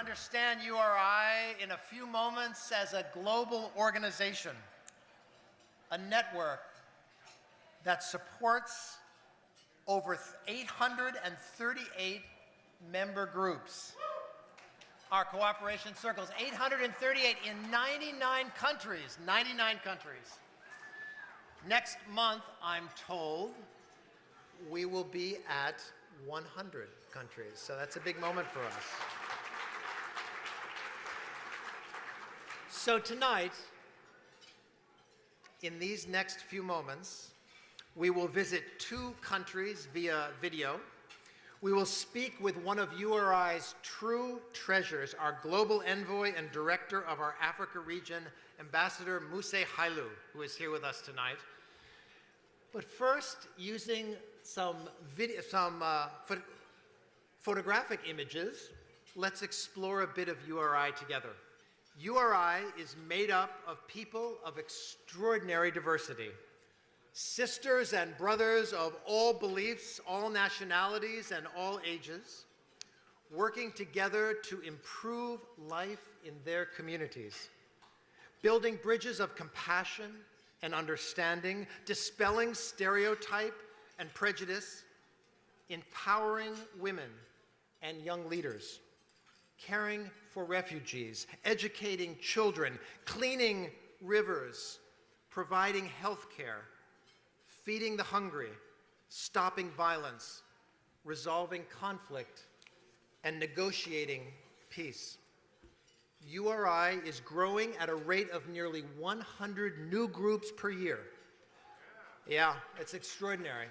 understand URI in a few moments as a global organization, a network that supports over 838 member groups. Our cooperation circles, 838 in 99 countries, 99 countries. Next month, I'm told, we will be at 100 countries. So that's a big moment for us. So tonight, in these next few moments, we will visit 2 countries via video. We will speak with one of URI's true treasures, our global envoy and director of our Africa region, Ambassador Muse Hailu, who is here with us tonight. But first, using some photographic images, let's explore a bit of URI together. URI is made up of people of extraordinary diversity. Sisters and brothers of all beliefs, all nationalities, and all ages, working together to improve life in their communities, building bridges of compassion and understanding, dispelling stereotype and prejudice, empowering women and young leaders, caring for refugees, educating children, cleaning rivers, providing health care, feeding the hungry, stopping violence, resolving conflict, and negotiating peace. URI is growing at a rate of nearly 100 new groups per year. Yeah, it's extraordinary.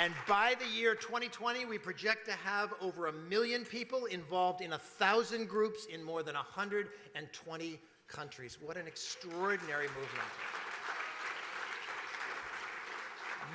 And by the year 2020, we project to have over 1 million people involved in 1,000 groups in more than 120 countries. What an extraordinary movement.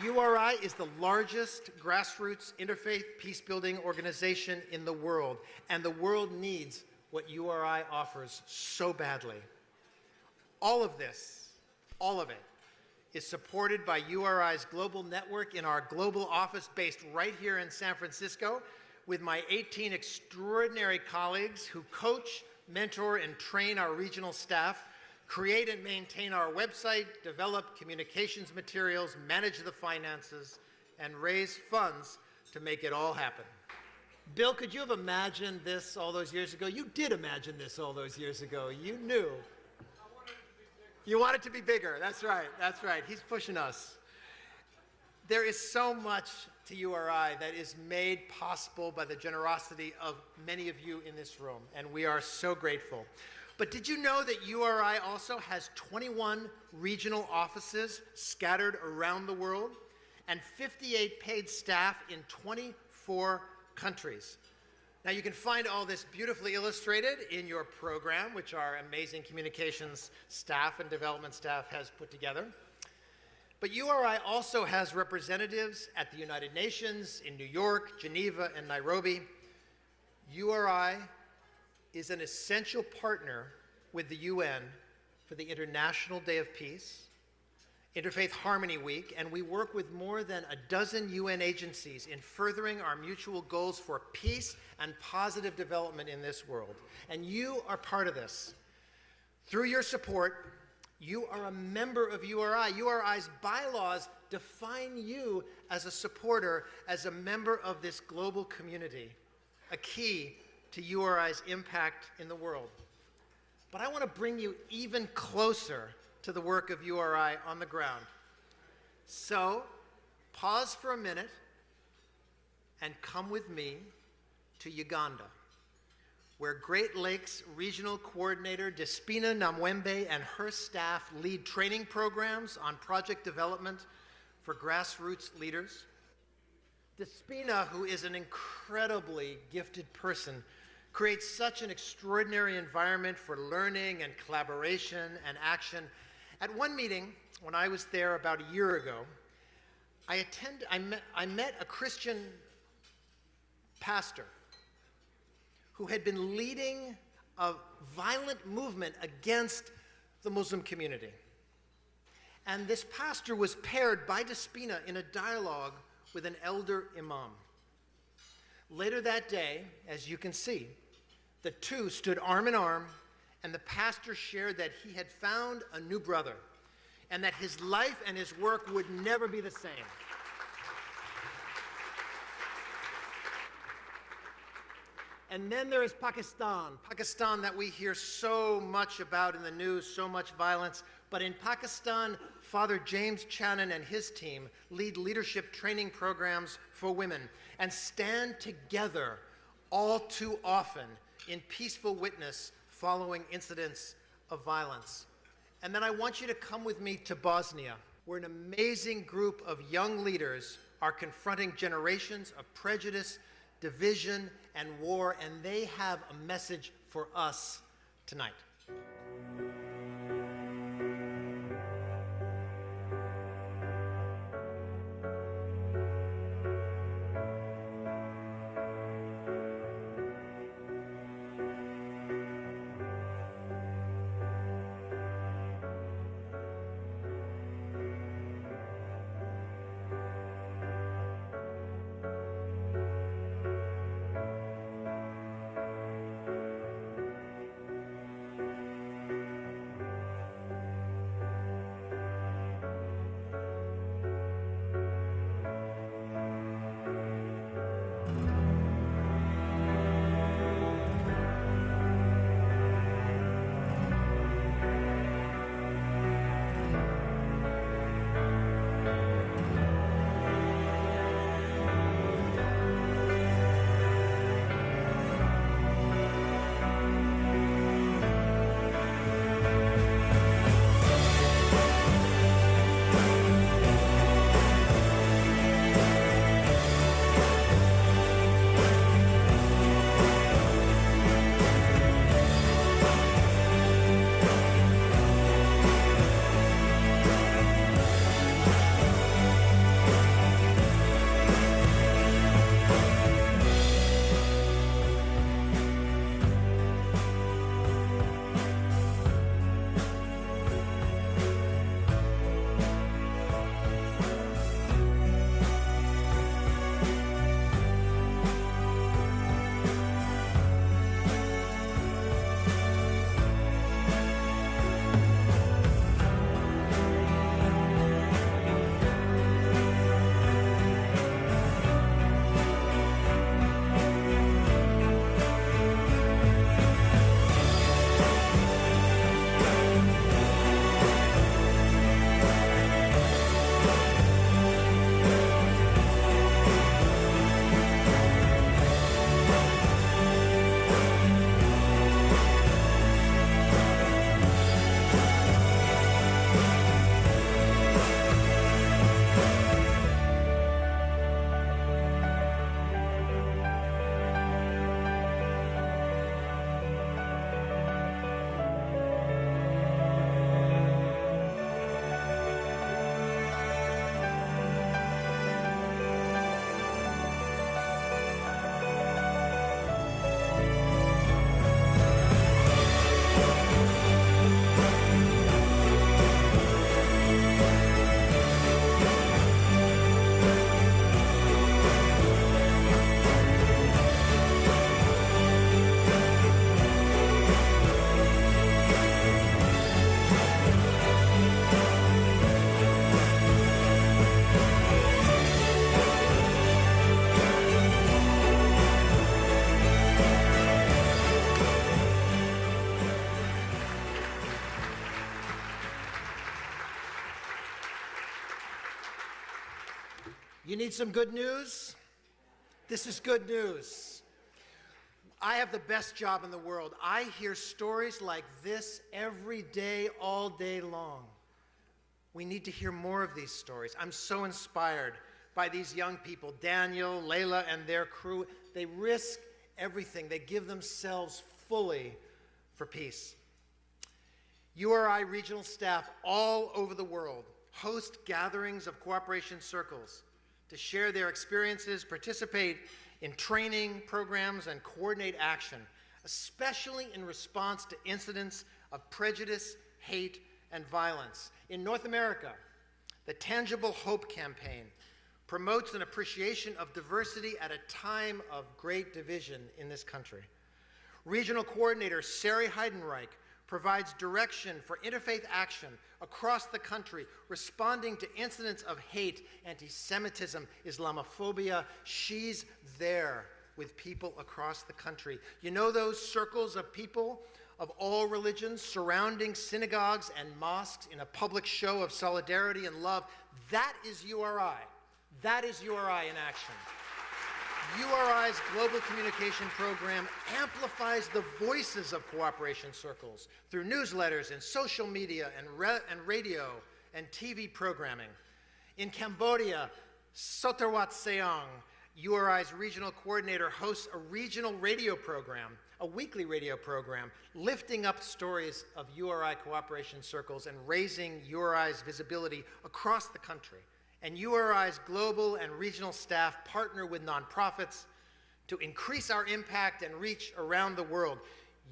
URI is the largest grassroots interfaith peacebuilding organization in the world, and the world needs what URI offers so badly. All of this, all of it, is supported by URI's global network in our global office based right here in San Francisco, with my 18 extraordinary colleagues who coach, mentor, and train our regional staff, create and maintain our website, develop communications materials, manage the finances, and raise funds to make it all happen. Bill, could you have imagined this all those years ago? You did imagine this all those years ago. You knew. You want it to be bigger. That's right. That's right. He's pushing us. There is so much to URI that is made possible by the generosity of many of you in this room, and we are so grateful. But did you know that URI also has 21 regional offices scattered around the world and 58 paid staff in 24 countries? Now, you can find all this beautifully illustrated in your program, which our amazing communications staff and development staff has put together. But URI also has representatives at the United Nations, in New York, Geneva, and Nairobi. URI is an essential partner with the UN for the International Day of Peace, Interfaith Harmony Week, and we work with more than a dozen UN agencies in furthering our mutual goals for peace and positive development in this world. And you are part of this. Through your support, you are a member of URI. URI's bylaws define you as a supporter, as a member of this global community, a key to URI's impact in the world. But I want to bring you even closer to the work of URI on the ground. So, pause for a minute and come with me to Uganda, where Great Lakes Regional Coordinator Despina Namwembe and her staff lead training programs on project development for grassroots leaders. Despina, who is an incredibly gifted person, creates such an extraordinary environment for learning and collaboration and action. At one meeting, when I was there about a year ago, I met a Christian pastor who had been leading a violent movement against the Muslim community. And this pastor was paired by Despina in a dialogue with an elder imam. Later that day, as you can see, the two stood arm in arm, and the pastor shared that he had found a new brother and that his life and his work would never be the same. And then there is Pakistan. Pakistan that we hear so much about in the news, so much violence. But in Pakistan, Father James Channon and his team lead leadership training programs for women and stand together all too often in peaceful witness following incidents of violence. And then I want you to come with me to Bosnia, where an amazing group of young leaders are confronting generations of prejudice, division, and war, and they have a message for us tonight. You need some good news? This is good news. I have the best job in the world. I hear stories like this every day, all day long. We need to hear more of these stories. I'm so inspired by these young people, Daniel, Layla, and their crew. They risk everything. They give themselves fully for peace. URI regional staff all over the world host gatherings of cooperation circles to share their experiences, participate in training programs, and coordinate action, especially in response to incidents of prejudice, hate, and violence. In North America, the Tangible Hope campaign promotes an appreciation of diversity at a time of great division in this country. Regional Coordinator Sari Heidenreich provides direction for interfaith action across the country, responding to incidents of hate, anti-Semitism, Islamophobia. She's there with people across the country. You know those circles of people of all religions surrounding synagogues and mosques in a public show of solidarity and love? That is URI. That is URI in action. URI's global communication program amplifies the voices of cooperation circles through newsletters and social media and radio and TV programming. In Cambodia, Soterwat Seong, URI's regional coordinator, hosts a regional radio program, a weekly radio program, lifting up stories of URI cooperation circles and raising URI's visibility across the country. And URI's global and regional staff partner with nonprofits to increase our impact and reach around the world.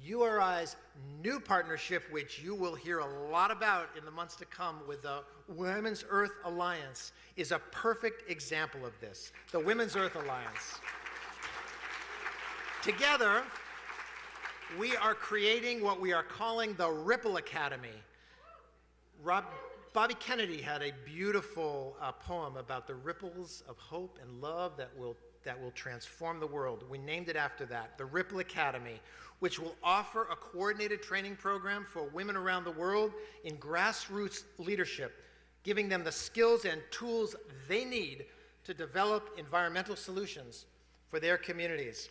URI's new partnership, which you will hear a lot about in the months to come with the Women's Earth Alliance, is a perfect example of this. The Women's Earth Alliance. Together, we are creating what we are calling the Ripple Academy. Bobby Kennedy had a beautiful poem about the ripples of hope and love that will transform the world. We named it after that, the Ripple Academy, which will offer a coordinated training program for women around the world in grassroots leadership, giving them the skills and tools they need to develop environmental solutions for their communities.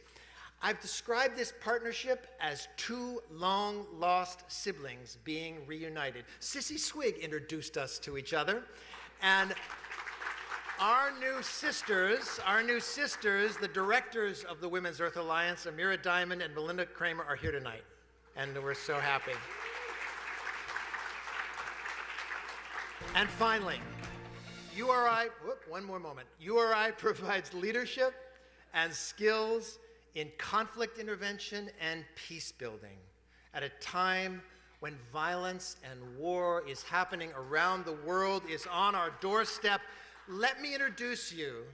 I've described this partnership as two long-lost siblings being reunited. Sissy Swig introduced us to each other, and our new sisters, the directors of the Women's Earth Alliance, Amira Diamond and Melinda Kramer, are here tonight, and we're so happy. And finally, URI, one more moment. URI provides leadership and skills in conflict intervention and peace building at a time when violence and war is happening around the world, is on our doorstep. Let me introduce you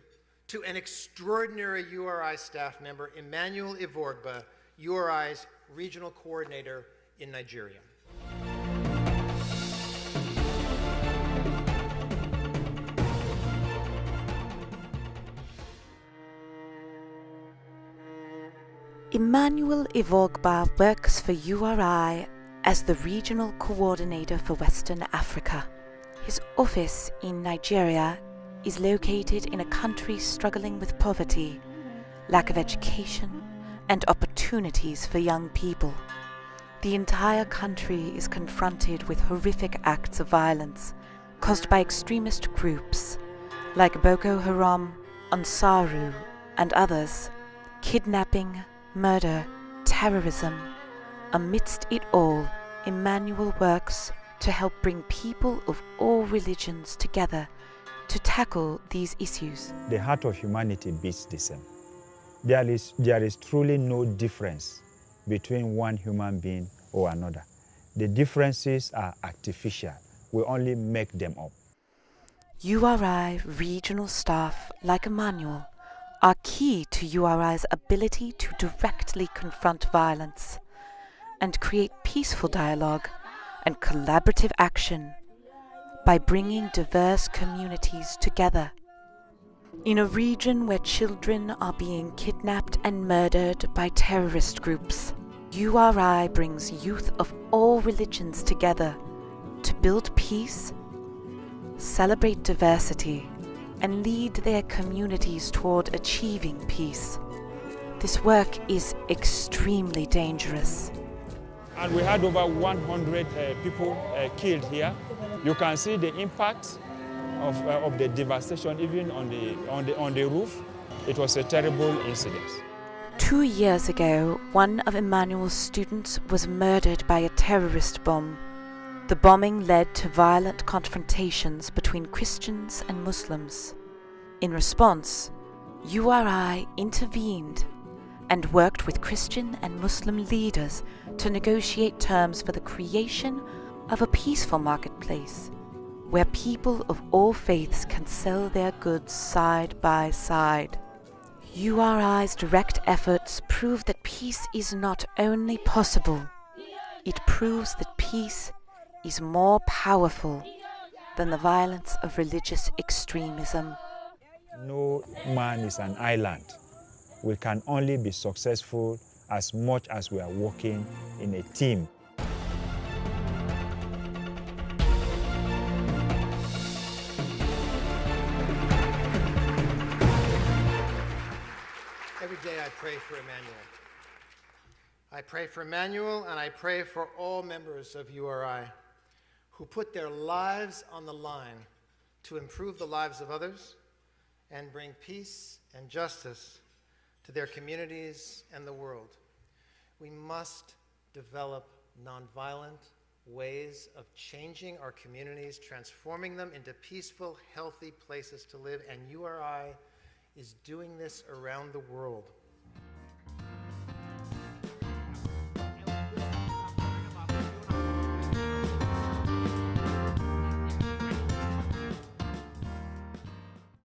to an extraordinary URI staff member, Emmanuel Ivorgba, URI's regional coordinator in Nigeria. Emmanuel Ivorgba works for URI as the Regional Coordinator for Western Africa. His office in Nigeria is located in a country struggling with poverty, lack of education, and opportunities for young people. The entire country is confronted with horrific acts of violence caused by extremist groups like Boko Haram, Ansaru, and others, kidnapping, murder, terrorism. Amidst it all, Emmanuel works to help bring people of all religions together to tackle these issues. The heart of humanity beats the same. There is truly no difference between one human being or another. The differences are artificial. We only make them up. URI regional staff like Emmanuel are key to URI's ability to directly confront violence and create peaceful dialogue and collaborative action by bringing diverse communities together. In a region where children are being kidnapped and murdered by terrorist groups, URI brings youth of all religions together to build peace, celebrate diversity, and lead their communities toward achieving peace. This work is extremely dangerous. And we had over 100 people killed here. You can see the impact of the devastation even on the roof. It was a terrible incident. 2 years ago, one of Emmanuel's students was murdered by a terrorist bomb. The bombing led to violent confrontations between Christians and Muslims. In response, URI intervened and worked with Christian and Muslim leaders to negotiate terms for the creation of a peaceful marketplace where people of all faiths can sell their goods side by side. URI's direct efforts prove that peace is not only possible, it proves that peace is more powerful than the violence of religious extremism. No man is an island. We can only be successful as much as we are working in a team. Every day I pray for Emmanuel. I pray for Emmanuel, and I pray for all members of URI who put their lives on the line to improve the lives of others and bring peace and justice to their communities and the world. We must develop nonviolent ways of changing our communities, transforming them into peaceful, healthy places to live, and URI is doing this around the world.